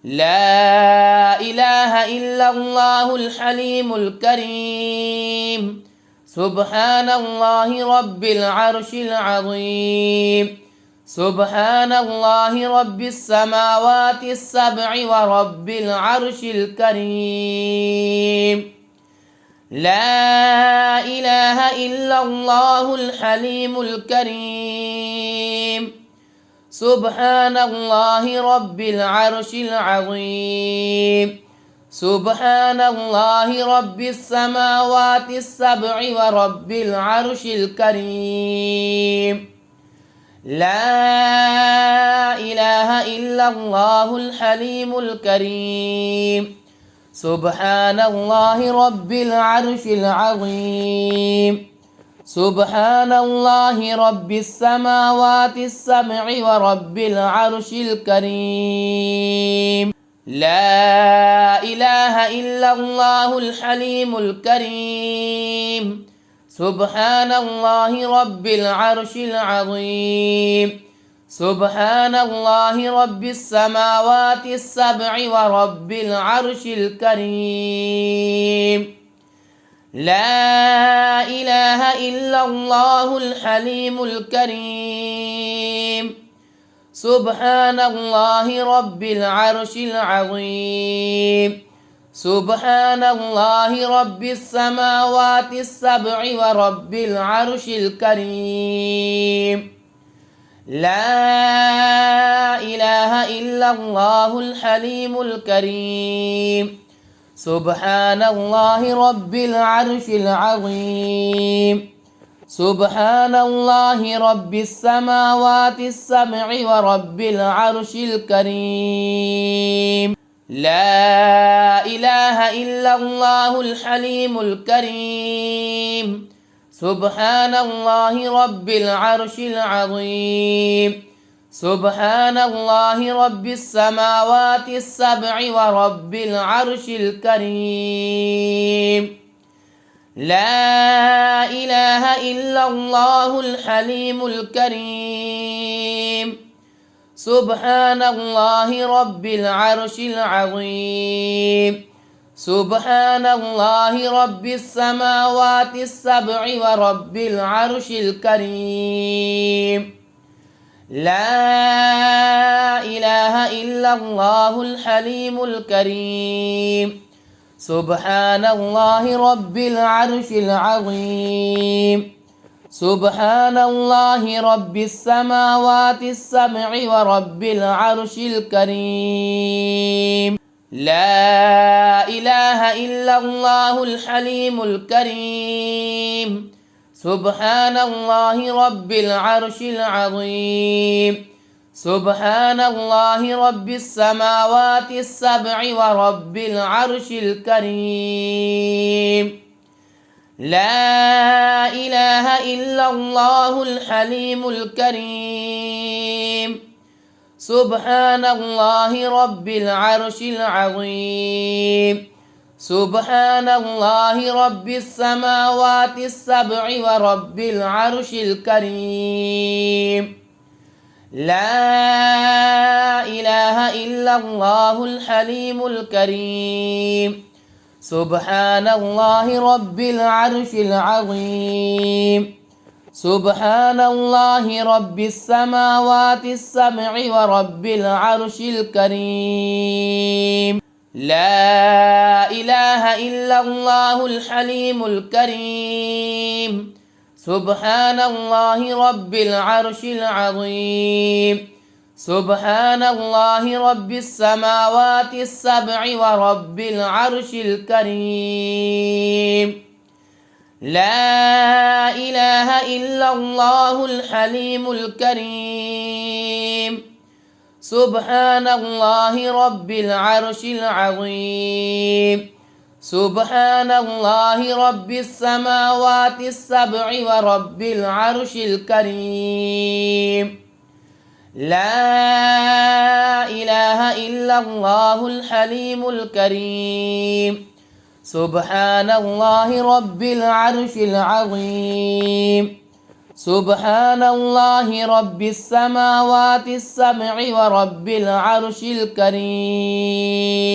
لا إله إلا الله الحليم الكريم. سبحان الله رب العرش العظيم. سبحان الله رب السماوات السبع ورب العرش الكريم. لا إله إلا الله الحليم الكريم. سبحان الله رب العرش العظيم. سبحان الله رب السماوات السبع ورب العرش الكريم. لا إله إلا الله الحليم الكريم. سبحان الله رب العرش العظيم. سبحان الله رب السماوات السبع ورب العرش الكريم. لا إله إلا الله الحليم الكريم. سبحان الله رب العرش العظيم. سبحان الله رب السماوات السبع ورب العرش الكريم. لا إله إلا الله الحليم الكريم. سبحان الله رب العرش العظيم. سبحان الله رب السماوات السبع ورب العرش الكريم. لا إله إلا الله الحليم الكريم. سبحان الله رب العرش العظيم. سبحان الله رب السماوات السبع ورب العرش الكريم. لا إله إلا الله الحليم الكريم. سبحان الله رب العرش العظيم. سبحان الله رب السماوات السبع ورب العرش الكريم. لا إله إلا الله الحليم الكريم. سبحان الله رب العرش العظيم. سبحان الله رب السماوات السبع ورب العرش الكريم. لا إله إلا الله الحليم الكريم. سبحان الله رب العرش العظيم. سبحان الله رب السماوات السبع ورب العرش الكريم. لا إله إلا الله الحليم الكريم. سبحان الله رب العرش العظيم. سبحان الله رب السماوات السبع ورب العرش الكريم. لا إله إلا الله الحليم الكريم. سبحان الله رب العرش العظيم. سبحان الله رب السماوات السبع ورب العرش الكريم. لا إله إلا الله الحليم الكريم. سبحان الله رب العرش العظيم. سبحان الله رب السماوات السبع ورب العرش الكريم. لا إله إلا الله الحليم الكريم. سبحان الله رب العرش العظيم. سبحان الله رب السماوات السبع ورب العرش الكريم. لا إله إلا الله الحليم الكريم. سبحان الله رب العرش العظيم. سبحان الله رب السماوات السبع ورب العرش الكريم. لا إله إلا الله الحليم الكريم. سبحان الله رب العرش العظيم. سبحان الله رب السماوات السبع ورب العرش الكريم.